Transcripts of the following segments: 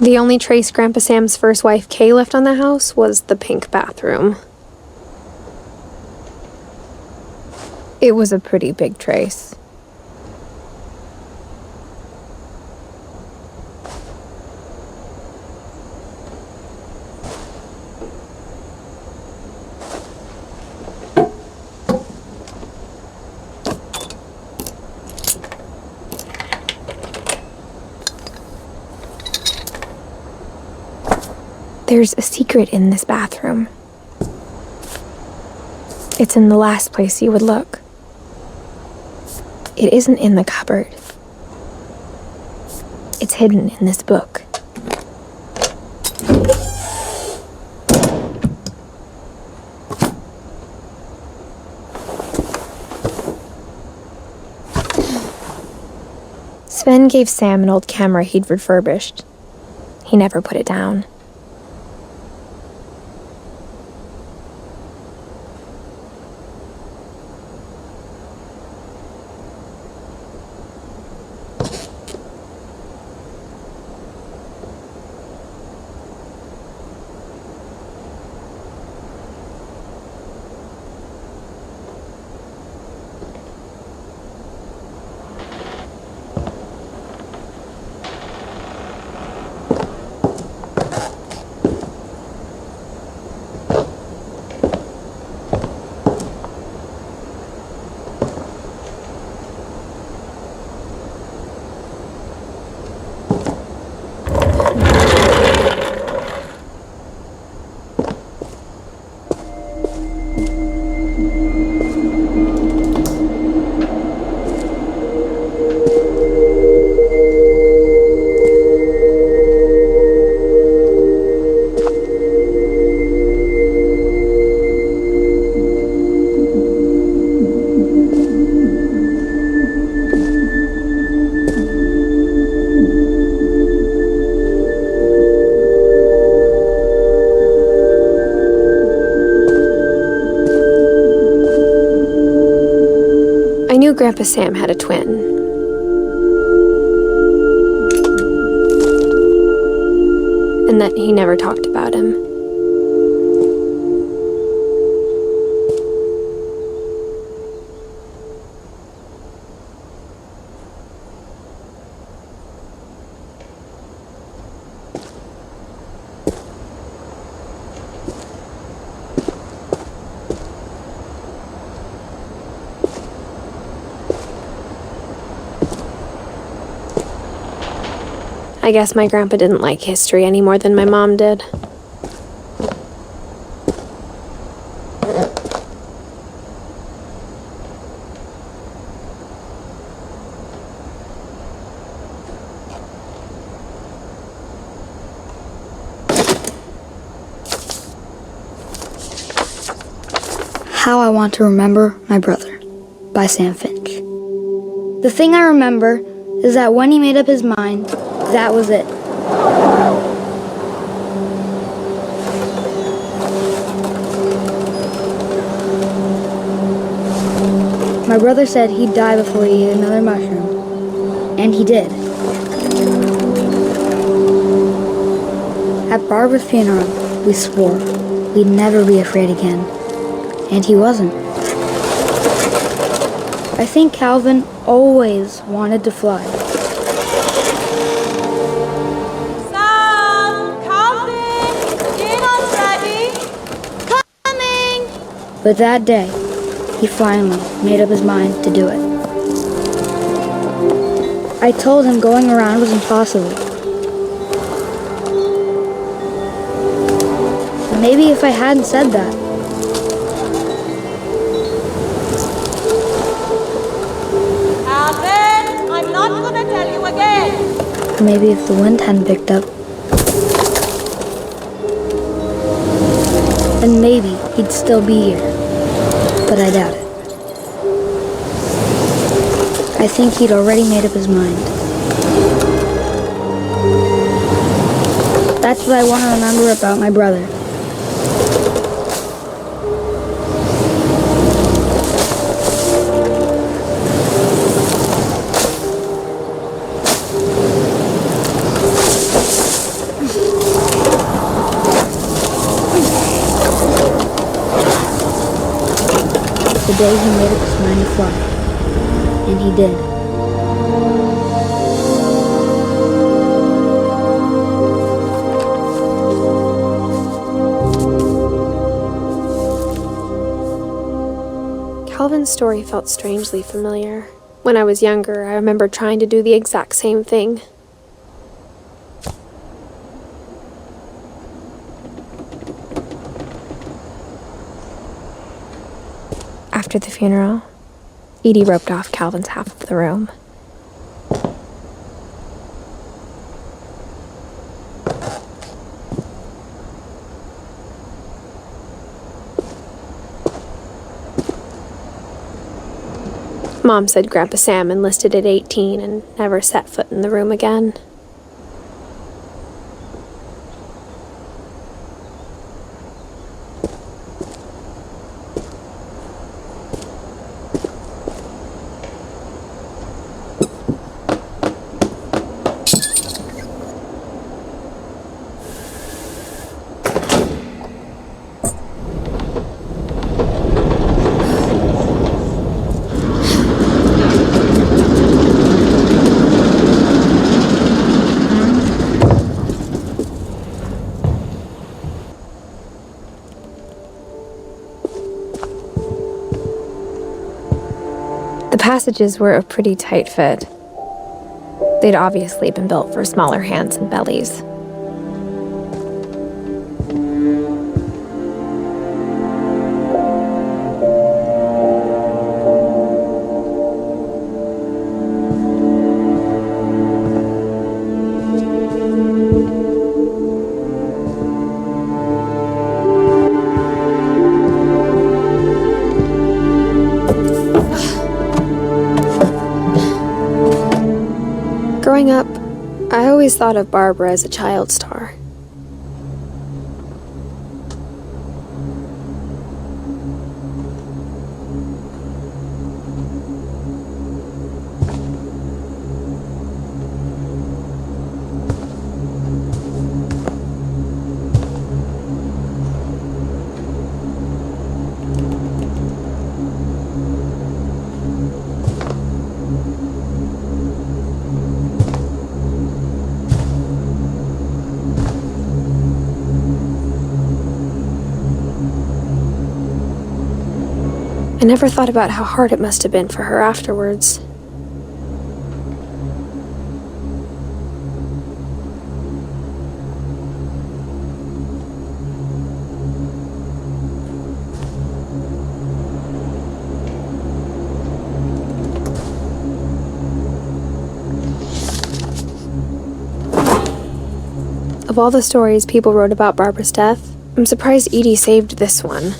The only trace Grandpa Sam's first wife, Kay, left on the house was the pink bathroom. It was a pretty big trace. There's a secret in this bathroom. It's in the last place you would look. It isn't in the cupboard. It's hidden in this book. Sven gave Sam an old camera he'd refurbished. He never put it down. I knew Grandpa Sam had a twin. And that he never talked about him. I guess my grandpa didn't like history any more than my mom did. How I Want to Remember My Brother by Sam Finch. The thing I remember is that when he made up his mind, that was it. My brother said he'd die before he ate another mushroom. And he did. At Barbara's funeral, we swore we'd never be afraid again. And he wasn't. I think Calvin always wanted to fly. But that day, he finally made up his mind to do it. I told him going around was impossible. Maybe if I hadn't said that, Alvin, I'm not gonna tell you again. or maybe if the wind hadn't picked up, then maybe he'd still be here. But I doubt it. I think he'd already made up his mind. That's what I want to remember about my brother. The day he made up his mind to fly. And he did. Calvin's story felt strangely familiar. When I was younger, I remember trying to do the exact same thing. After the funeral, Edie roped off Calvin's half of the room. Mom said Grandpa Sam enlisted at 18 and never set foot in the room again. The passages were a pretty tight fit. They'd obviously been built for smaller hands and bellies. Growing up, I always thought of Barbara as a child star. I never thought about how hard it must have been for her afterwards. Of all the stories people wrote about Barbara's death, I'm surprised Edie saved this one.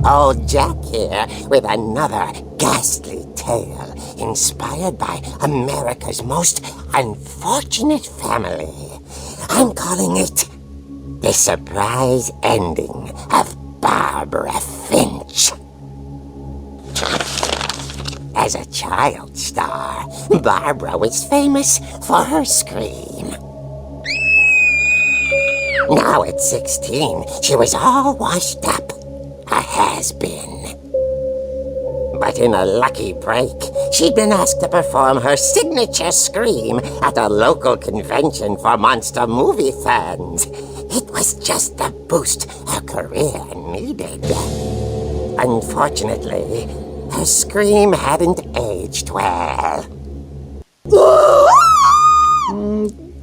Old Jack here with another ghastly tale inspired by America's most unfortunate family. I'm calling it The Surprise Ending of Barbara Finch. As a child star, Barbara was famous for her scream. Now at 16, she was all washed up. A has-been. But in a lucky break, she'd been asked to perform her signature scream at a local convention for monster movie fans. It was just the boost her career needed. Unfortunately, her scream hadn't aged well.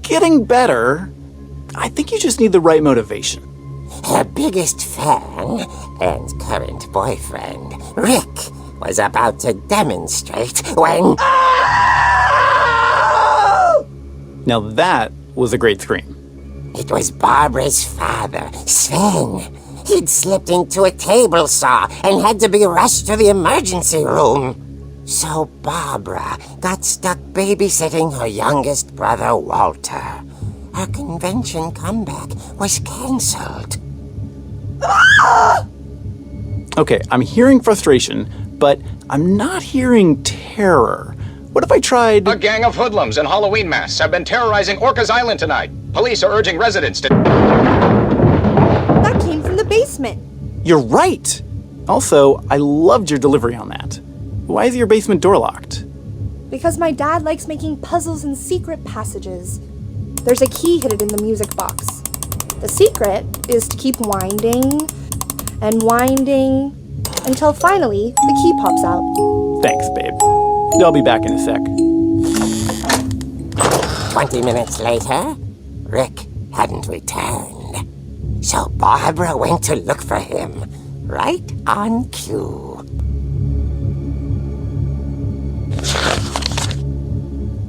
Getting better. I think you just need the right motivation. Her biggest fan and current boyfriend, Rick, was about to demonstrate when... Now that was a great scream. It was Barbara's father, Sven. He'd slipped into a table saw and had to be rushed to the emergency room. So Barbara got stuck babysitting her youngest brother, Walter. Her convention comeback was cancelled. Okay, I'm hearing frustration, but I'm not hearing terror. What if I tried... A gang of hoodlums in Halloween masks have been terrorizing Orcas Island tonight. Police are urging residents to... That came from the basement. You're right! Also, I loved your delivery on that. Why is your basement door locked? Because my dad likes making puzzles and secret passages. There's a key hidden in the music box. The secret is to keep winding and winding until finally the key pops out. Thanks, babe. I'll be back in a sec. 20 minutes later, Rick hadn't returned. So Barbara went to look for him, right on cue.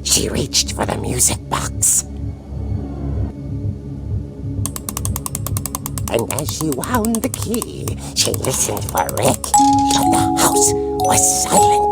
She reached for the music box. And as she wound the key, she listened for Rick, but the house was silent.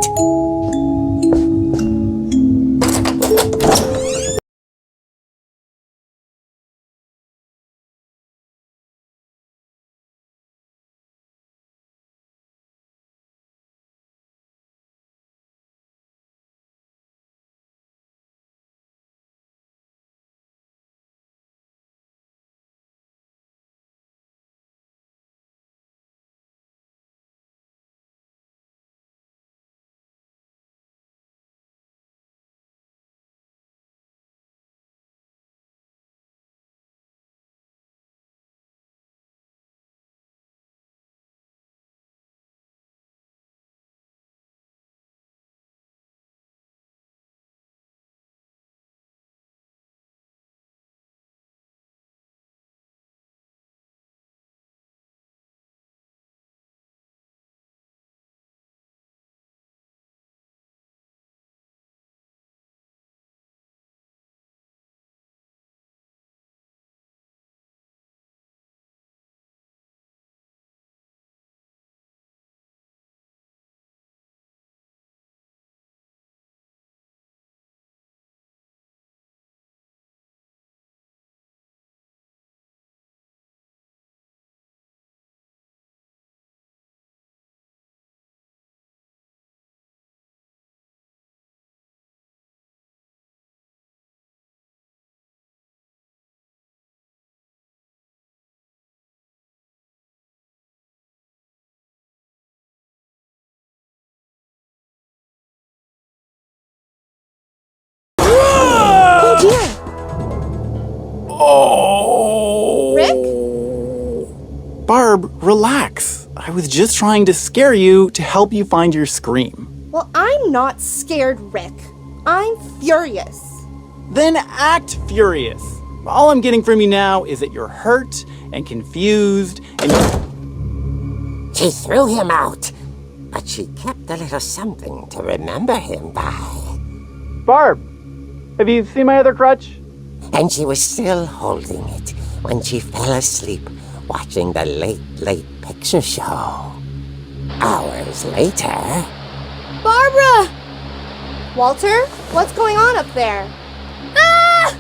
Oh! Rick? Barb, relax. I was just trying to scare you to help you find your scream. Well, I'm not scared, Rick. I'm furious. Then act furious. All I'm getting from you now is that you're hurt and confused and... She threw him out, but she kept a little something to remember him by. Barb, have you seen my other crutch? And she was still holding it when she fell asleep watching the late picture show. Hours later... Barbara! Walter, what's going on up there? Ah!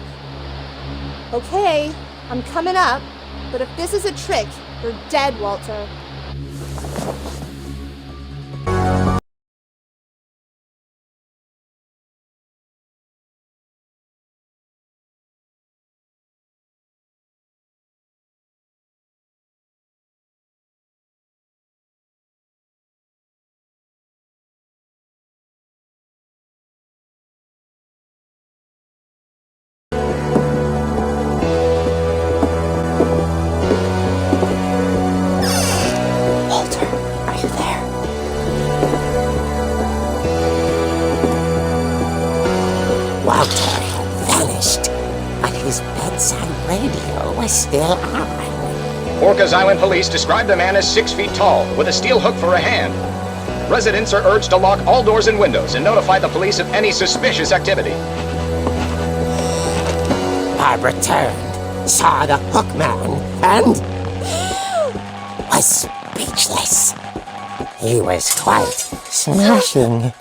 Okay, I'm coming up, but if this is a trick, you're dead, Walter. Walter had vanished, but his bedside radio was still on. Orcas Island police described the man as 6 feet tall, with a steel hook for a hand. Residents are urged to lock all doors and windows and notify the police of any suspicious activity. Barbara turned, saw the hook man, and... was speechless. He was quite smashing.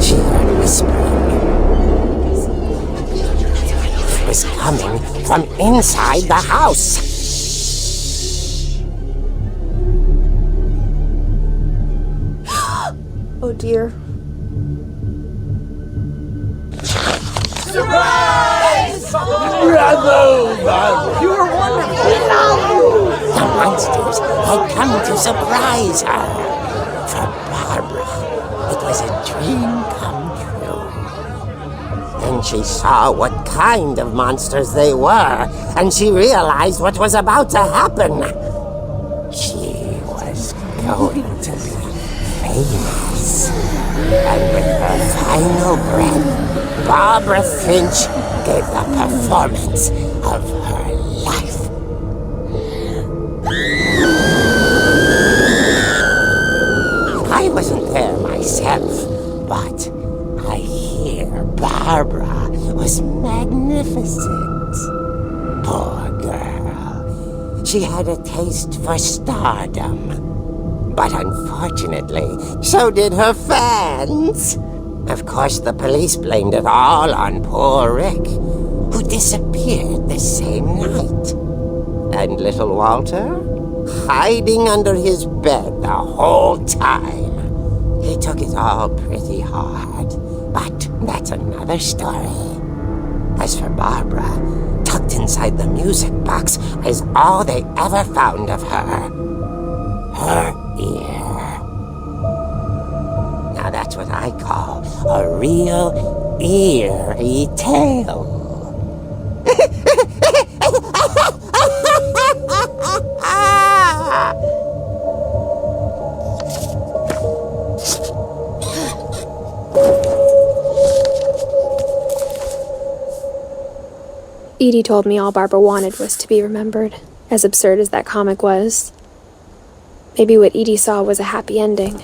She heard whispering. It was coming from inside the house. Oh dear. The monsters had come to surprise her. For Barbara, it was a dream come true. Then she saw what kind of monsters they were, and she realized what was about to happen. She was going to be famous. And with her final breath, Barbara Finch gave the performance of her life. I wasn't there myself, but I hear Barbara was magnificent. Poor girl. She had a taste for stardom. But unfortunately, so did her fans. Of course, the police blamed it all on poor Rick, who disappeared the same night. And little Walter? Hiding under his bed the whole time. He took it all pretty hard, but that's another story. As for Barbara, tucked inside the music box is all they ever found of her. Her ear. Now that's what I call a real eerie tale. Edie told me all Barbara wanted was to be remembered, as absurd as that comic was. Maybe what Edie saw was a happy ending.